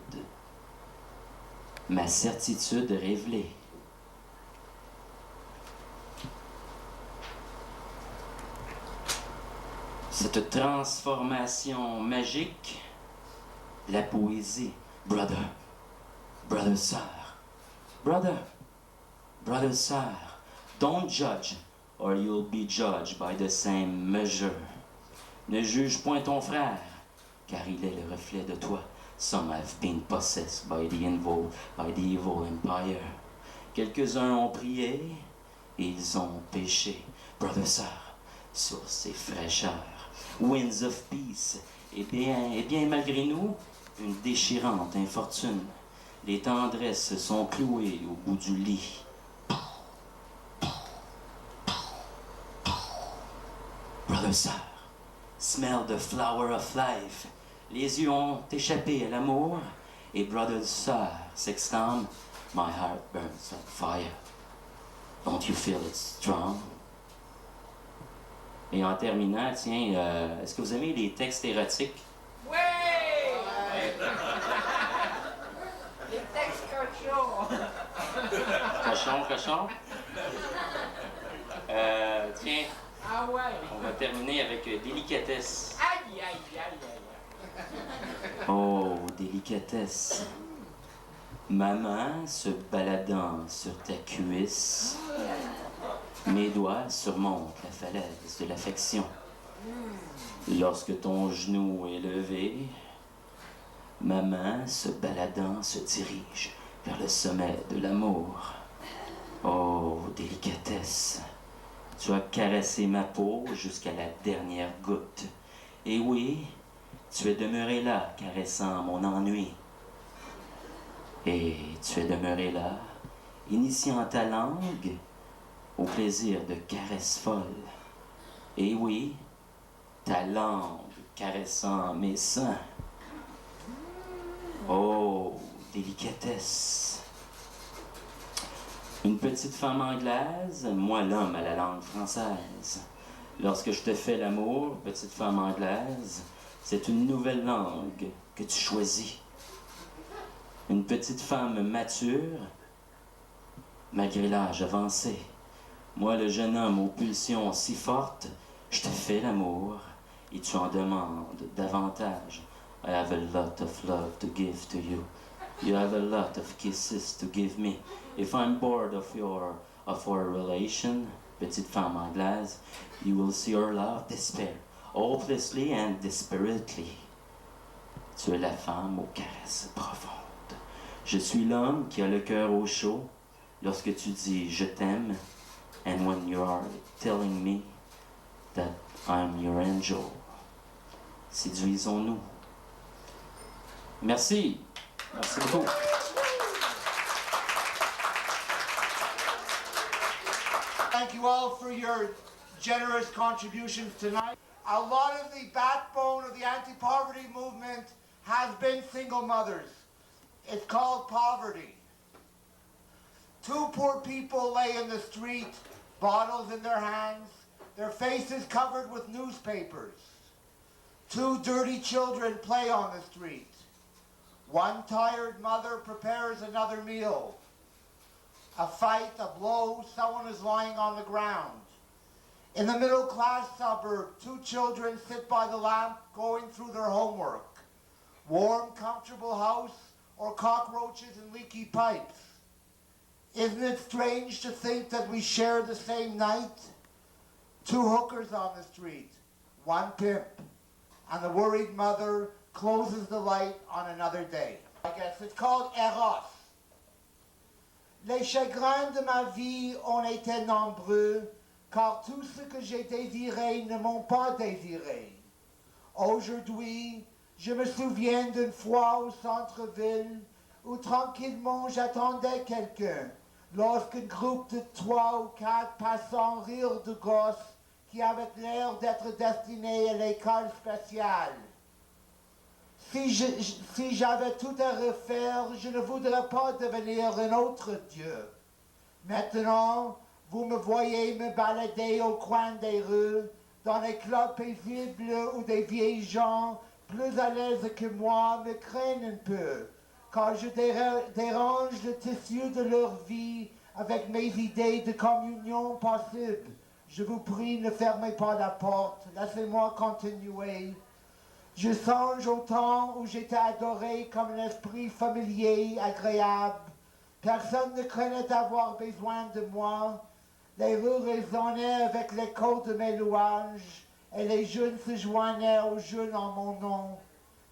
révélée. Cette transformation magique, la poésie, brother, sir, brother, sir, don't judge, or you'll be judged by the same measure. Ne juge point ton frère, car il est le reflet de toi. Some have been possessed by the evil empire. Quelques-uns ont prié, et ils ont péché. Brother, sir, sur ces fraîcheurs. Winds of peace. Eh bien, malgré nous, une déchirante infortune. Les tendresses sont clouées au bout du lit. Brother, sir, smell the flower of life. Les yeux ont échappé à l'amour, et brother, sir, s'exclame, my heart burns on fire. Don't you feel it strong? Et en terminant, tiens, est-ce que vous aimez les textes érotiques? Oui! Les textes cochons! Cochon. Tiens, Ah ouais! on va terminer avec délicatesse. Aïe, aïe, aïe, aïe! Oh, délicatesse. Ma main se baladant sur ta cuisse, mes doigts surmontent la falaise de l'affection. Lorsque ton genou est levé, ma main se baladant se dirige vers le sommet de l'amour. Oh, délicatesse, tu as caressé ma peau jusqu'à la dernière goutte. Et oui, tu es demeuré là, caressant mon ennui. Et tu es demeuré là, initiant ta langue au plaisir de caresses folles. Et oui, ta langue caressant mes seins. Oh, délicatesse. Une petite femme anglaise, moi l'homme à la langue française. Lorsque je te fais l'amour, petite femme anglaise, c'est une nouvelle langue que tu choisis. Une petite femme mature, malgré l'âge avancé. Moi, le jeune homme aux pulsions si fortes, je te fais l'amour et tu en demandes davantage. I have a lot of love to give to you. You have a lot of kisses to give me. If I'm bored of our relation, petite femme anglaise, you will see your love despair, hopelessly and desperately. Tu es la femme aux caresses profondes. Je suis l'homme qui a le cœur au chaud lorsque tu dis je t'aime, and when you are telling me that I'm your angel. Séduisons-nous. Merci. Merci beaucoup. Thank you all for your generous contributions tonight. A lot of the backbone of the anti-poverty movement has been single mothers. It's called poverty. Two poor people lay in the street, bottles in their hands, their faces covered with newspapers. Two dirty children play on the street. One tired mother prepares another meal. A fight, a blow, someone is lying on the ground. In the middle-class suburb, two children sit by the lamp going through their homework. Warm, comfortable house, or cockroaches and leaky pipes. Isn't it strange to think that we share the same night? Two hookers on the street, one pimp, and the worried mother closes the light on another day. I guess it's called Eros. Les chagrins de ma vie ont été nombreux, car tout ce que j'ai désiré ne m'ont pas désiré. Aujourd'hui, je me souviens d'une fois au centre-ville où tranquillement j'attendais quelqu'un, lorsqu'un groupe de 3 ou 4 passants rirent de gosses qui avaient l'air d'être destinés à l'école spéciale. Si j'avais tout à refaire, je ne voudrais pas devenir un autre Dieu. Maintenant, vous me voyez me balader au coin des rues, dans les clubs paisibles où des vieilles gens plus à l'aise que moi me craignent un peu, car je dérange le tissu de leur vie avec mes idées de communion possible. Je vous prie, ne fermez pas la porte, laissez-moi continuer. Je songe au temps où j'étais adoré comme un esprit familier, agréable. Personne ne craignait avoir besoin de moi. Les rues résonnaient avec l'écho de mes louanges et les jeunes se joignaient aux jeunes en mon nom.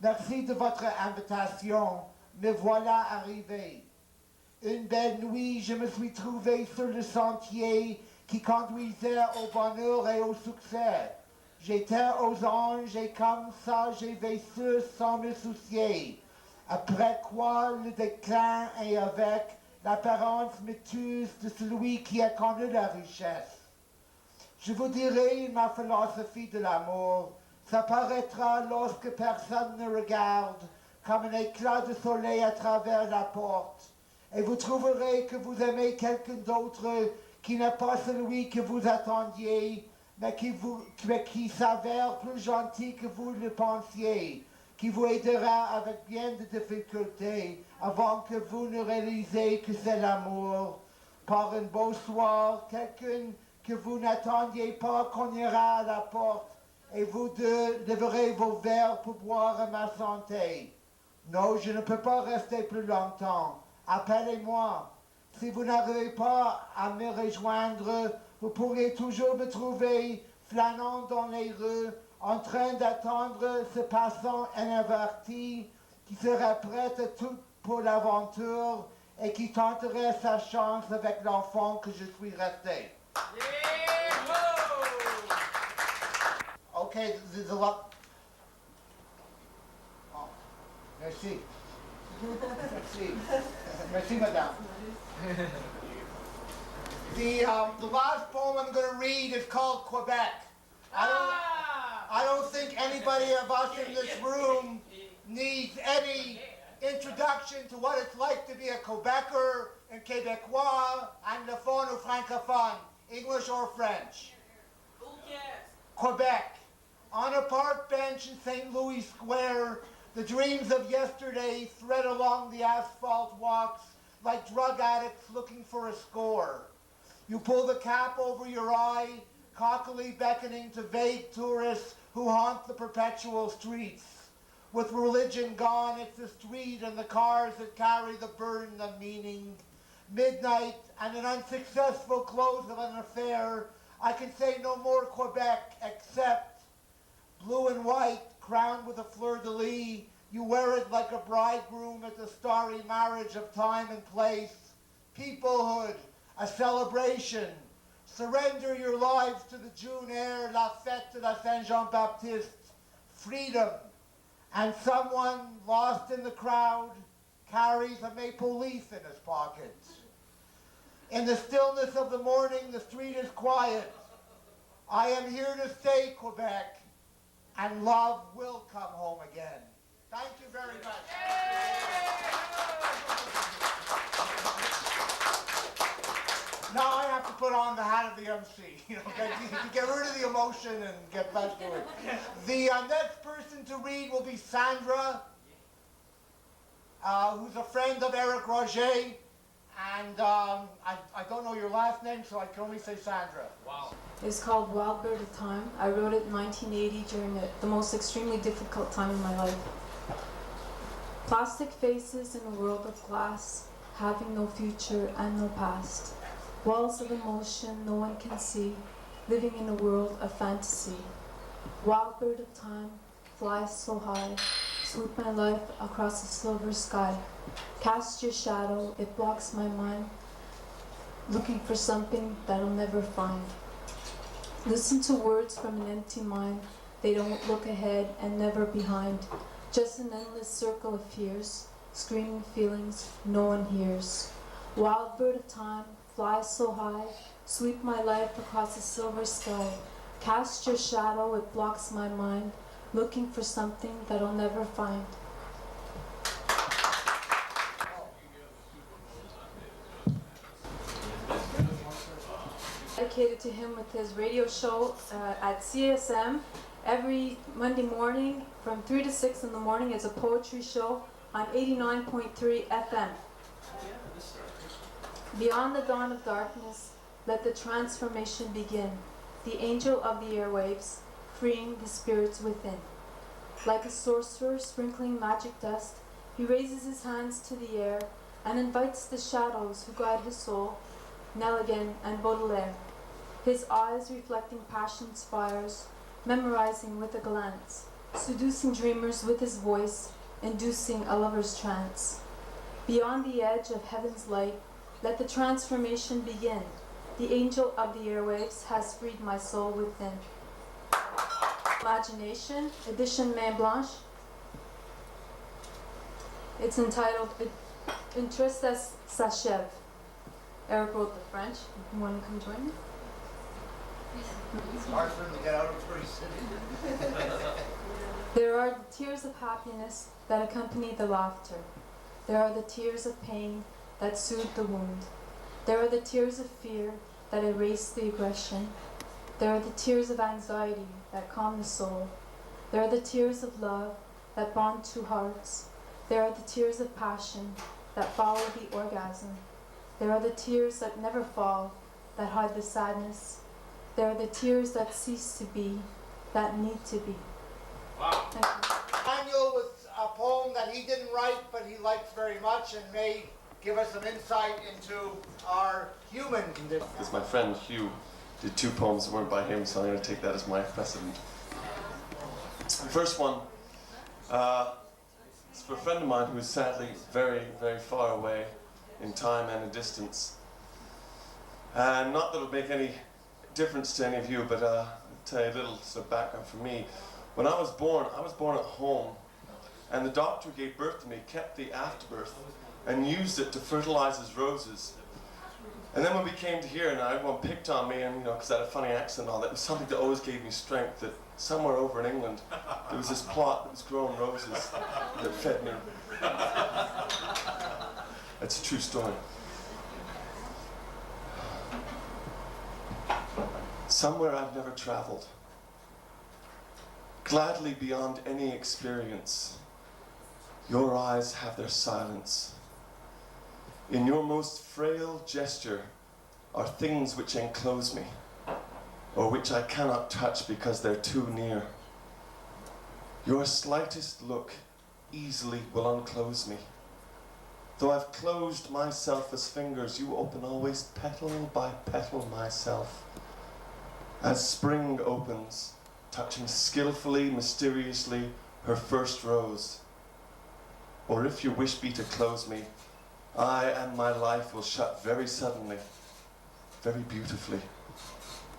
Merci de votre invitation. Me voilà arrivé. Une belle nuit, je me suis trouvé sur le sentier qui conduisait au bonheur et au succès. J'étais aux anges et comme ça j'ai vécu sans me soucier. Après quoi le déclin et avec l'apparence métuse de celui qui a connu la richesse. Je vous dirai ma philosophie de l'amour. Ça paraîtra lorsque personne ne regarde, comme un éclat de soleil à travers la porte. Et vous trouverez que vous aimez quelqu'un d'autre qui n'est pas celui que vous attendiez, mais qui s'avère plus gentil que vous le pensiez, qui vous aidera avec bien de difficultés avant que vous ne réalisez que c'est l'amour. Par un beau soir, quelqu'un que vous n'attendiez pas cognera à la porte et vous deux leverez vos verres pour boire à ma santé. Non, je ne peux pas rester plus longtemps. Appelez-moi. Si vous n'arrivez pas à me rejoindre, vous pourriez toujours me trouver flânant dans les rues, en train d'attendre ce passant inaverti qui serait prêt à tout pour l'aventure et qui tenterait sa chance avec l'enfant que je suis resté. Okay, there's a lot. Oh, merci. Merci. Merci, madame. The last poem I'm going to read is called Quebec. I don't think anybody of us in this room needs any introduction to what it's like to be a Quebecer and Québécois, anglophone or francophone, English or French. Quebec. On a park bench in St. Louis Square, the dreams of yesterday thread along the asphalt walks like drug addicts looking for a score. You pull the cap over your eye, cockily beckoning to vague tourists who haunt the perpetual streets. With religion gone, it's the street and the cars that carry the burden of meaning. Midnight and an unsuccessful close of an affair, I can say no more Quebec except blue and white, crowned with a fleur-de-lis. You wear it like a bridegroom at the starry marriage of time and place. Peoplehood, a celebration. Surrender your lives to the June air, la fête de la Saint-Jean-Baptiste. Freedom. And someone lost in the crowd carries a maple leaf in his pocket. In the stillness of the morning, the street is quiet. I am here to stay, Quebec, and love will come home again. Thank you very much. Now I have to put on the hat of the MC, to get rid of the emotion and get back to it. The next person to read will be Sandra, who's a friend of Eric Roger, and I don't know your last name, so I can only say Sandra. Wow. It's called Wild Bird of Time. I wrote it in 1980 during the most extremely difficult time in my life. Plastic faces in a world of glass, having no future and no past. Walls of emotion no one can see, living in a world of fantasy. Wild bird of time, fly so high, sweep my life across a silver sky. Cast your shadow, it blocks my mind, looking for something that I'll never find. Listen to words from an empty mind, they don't look ahead and never behind. Just an endless circle of fears, screaming feelings no one hears. Wild bird of time, fly so high, sweep my life across a silver sky. Cast your shadow, it blocks my mind, looking for something that I'll never find. Dedicated to him with his radio show at CSM every Monday morning from 3 to 6 in the morning. Is a poetry show on 89.3 FM. Beyond the dawn of darkness, let the transformation begin. The angel of the airwaves, freeing the spirits within. Like a sorcerer sprinkling magic dust, he raises his hands to the air and invites the shadows who guide his soul, Nelligan and Baudelaire. His eyes reflecting passion's fires, memorizing with a glance, seducing dreamers with his voice, inducing a lover's trance. Beyond the edge of heaven's light, let the transformation begin. The angel of the airwaves has freed my soul within. Imagination, edition Main Blanche. It's entitled Une tristesse s'achève. Eric wrote the French. You want to come join me? It's hard for him to get out of pretty city. There are the tears of happiness that accompany the laughter. There are the tears of pain that soothe the wound. There are the tears of fear that erase the aggression. There are the tears of anxiety that calm the soul. There are the tears of love that bond two hearts. There are the tears of passion that follow the orgasm. There are the tears that never fall, that hide the sadness. There are the tears that cease to be, that need to be. Wow. Thank you. Daniel was a poem that he didn't write, but he likes very much and may give us some insight into our human condition. Because my friend Hugh did 2 poems that weren't by him, so I'm going to take that as my precedent. The first one is for a friend of mine who is sadly very, very far away in time and in distance. And not that it'll make any difference to any of you, but I'll tell you a little sort of background for me. When I was born at home, and the doctor who gave birth to me kept the afterbirth and used it to fertilize his roses. And then when we came to here, and everyone picked on me, and because I had a funny accent and all that, it was something that always gave me strength, that somewhere over in England, there was this plot that was growing roses that fed me. It's a true story. Somewhere I've never traveled, gladly beyond any experience, your eyes have their silence. In your most frail gesture are things which enclose me, or which I cannot touch because they're too near. Your slightest look easily will unclose me. Though I've closed myself as fingers, you open always petal by petal myself. As spring opens, touching skillfully, mysteriously, her first rose. Or if your wish be to close me, I and my life will shut very suddenly, very beautifully,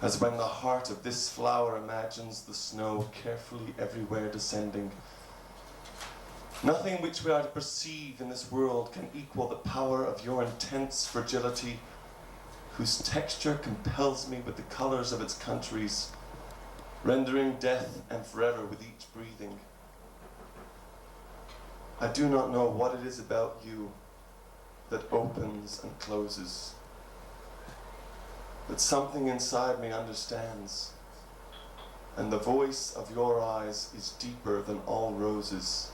as when the heart of this flower imagines the snow carefully everywhere descending. Nothing which we are to perceive in this world can equal the power of your intense fragility, whose texture compels me with the colors of its countries, rendering death and forever with each breathing. I do not know what it is about you that opens and closes, but something inside me understands, and the voice of your eyes is deeper than all roses.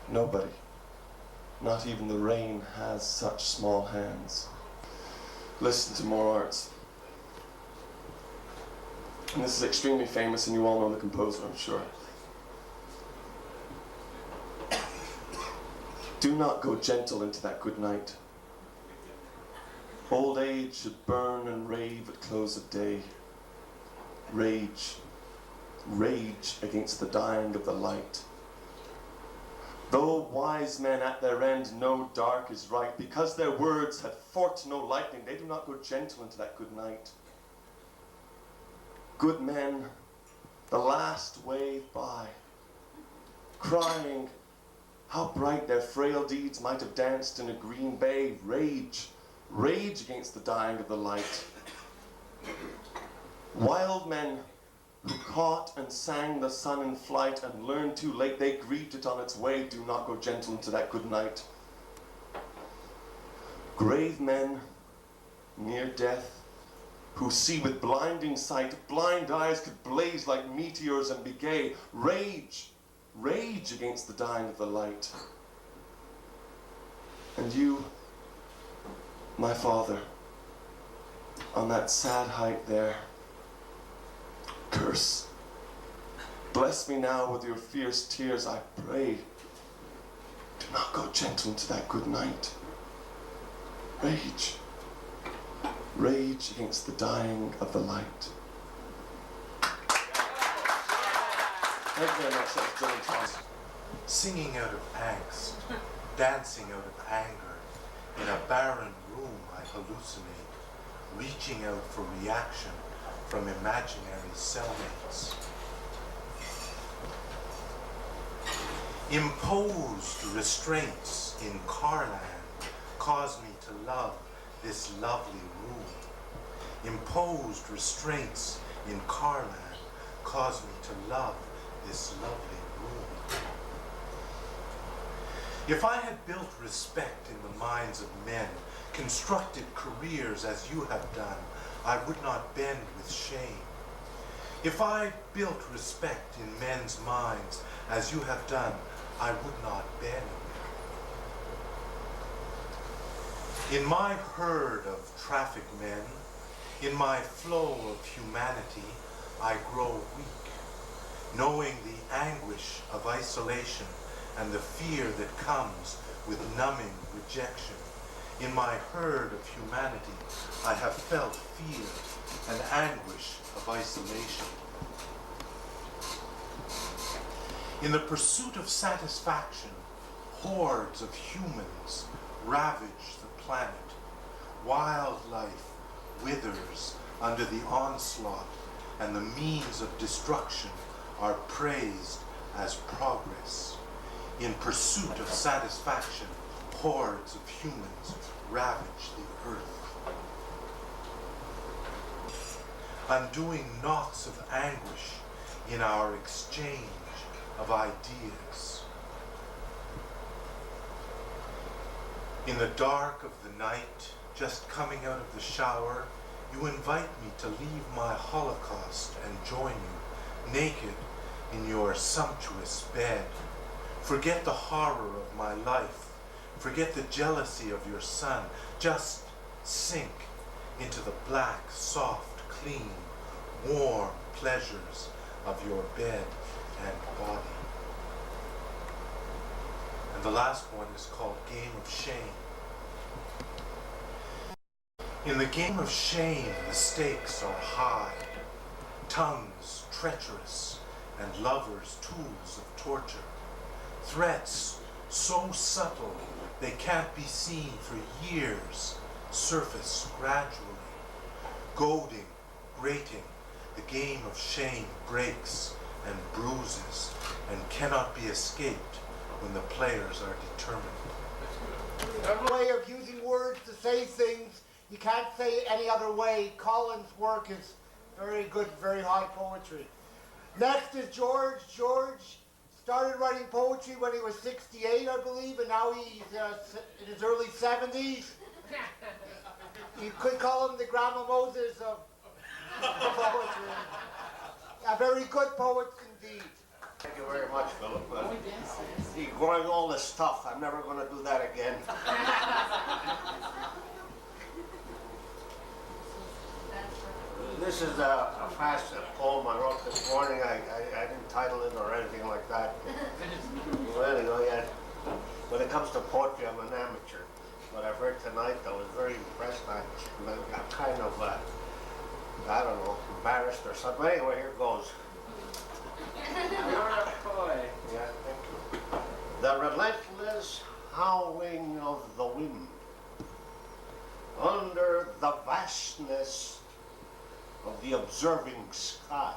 Nobody, not even the rain, has such small hands. Listen to more arts. And this is extremely famous, and you all know the composer, I'm sure. Do not go gentle into that good night. Old age should burn and rave at close of day. Rage, rage against the dying of the light. Though wise men at their end know dark is right, because their words had forked no lightning, they do not go gentle into that good night. Good men, the last wave by, crying how bright their frail deeds might have danced in a green bay. Rage, rage against the dying of the light. Wild men who caught and sang the sun in flight and learned too late they grieved it on its way, do not go gentle into that good night. Grave men near death who see with blinding sight, blind eyes could blaze like meteors and be gay. Rage, rage against the dying of the light. And you, my father, on that sad height there, curse. Bless me now with your fierce tears, I pray. Do not go gentle into that good night. Rage, rage against the dying of the light. Thank you very much, that was Dylan Thompson. Singing out of angst, dancing out of anger, in a barren room I hallucinate, reaching out for reaction from imaginary cellmates. Imposed restraints in Carland cause me to love this lovely room. Imposed restraints in Carland cause me to love this lovely room. If I had built respect in the minds of men, constructed careers as you have done, I would not bend with shame. If I built respect in men's minds as you have done, I would not bend. In my herd of traffic men, in my flow of humanity, I grow weak, knowing the anguish of isolation and the fear that comes with numbing rejection. In my herd of humanity, I have felt fear and anguish of isolation. In the pursuit of satisfaction, hordes of humans ravage the planet. Wildlife withers under the onslaught, and the means of destruction are praised as progress. In pursuit of satisfaction, hordes of humans ravage the earth, undoing knots of anguish in our exchange of ideas. In the dark of the night, just coming out of the shower, you invite me to leave my holocaust and join you, naked in your sumptuous bed. Forget the horror of my life. Forget the jealousy of your son. Just sink into the black, soft, clean, warm pleasures of your bed and body. And the last one is called Game of Shame. In the game of shame, the stakes are high. Tongues treacherous, and lovers tools of torture. Threats so subtle they can't be seen for years, surface gradually. Goading, grating, the game of shame breaks and bruises and cannot be escaped when the players are determined. A way of using words to say things you can't say any other way. Colin's work is very good, very high poetry. Next is George. George started writing poetry when he was 68, I believe, and now he's in his early 70s. You could call him the Grandma Moses of poetry. A very good poet indeed. Thank you very much, Philip. Ignoring all this stuff, I'm never going to do that again. This is a fast poem I wrote this morning. I didn't title it or anything like that. Well, anyway, when it comes to poetry, I'm an amateur. What I've heard tonight, I was very impressed. I'm kind of I don't know, embarrassed or something. Anyway, here goes. You're a boy. Yeah, thank you. The relentless howling of the wind under the vastness of the observing sky.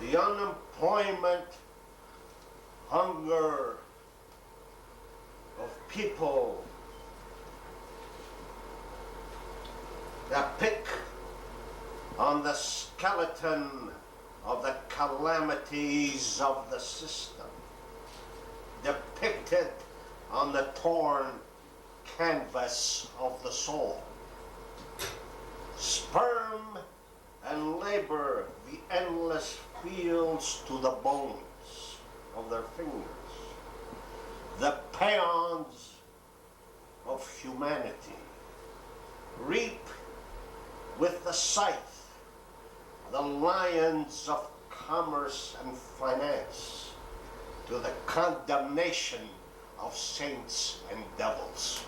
The unemployment, hunger of people that pick on the skeleton of the calamities of the system, depicted on the torn canvas of the soul. Sperm and labor the endless fields to the bones of their fingers, the peons of humanity. Reap with the scythe the lions of commerce and finance to the condemnation of saints and devils.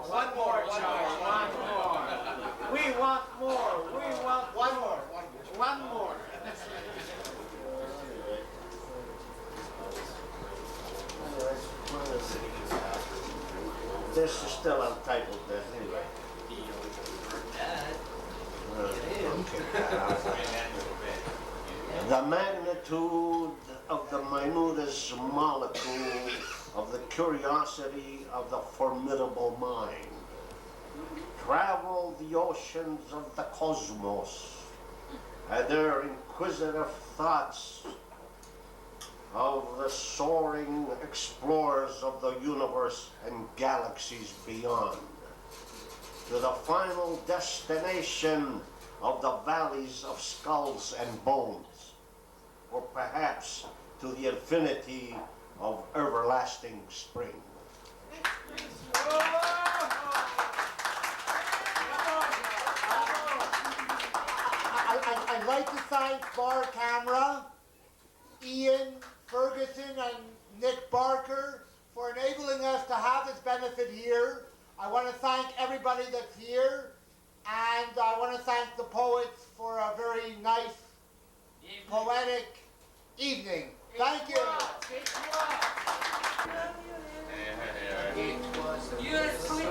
One more, Charles. One more. We want more. We want one more. One more. This is still untitled then, anyway. The magnitude of the minutest molecule of the curiosity of the formidable mind. Travel the oceans of the cosmos and their inquisitive thoughts of the soaring explorers of the universe and galaxies beyond, to the final destination of the valleys of skulls and bones, or perhaps to the infinity of everlasting spring. I'd like to thank Bar Camera, Ian, Ferguson, and Nick Barker for enabling us to have this benefit here. I want to thank everybody that's here, and I want to thank the poets for a very nice, poetic evening. Thank you. You're sweet.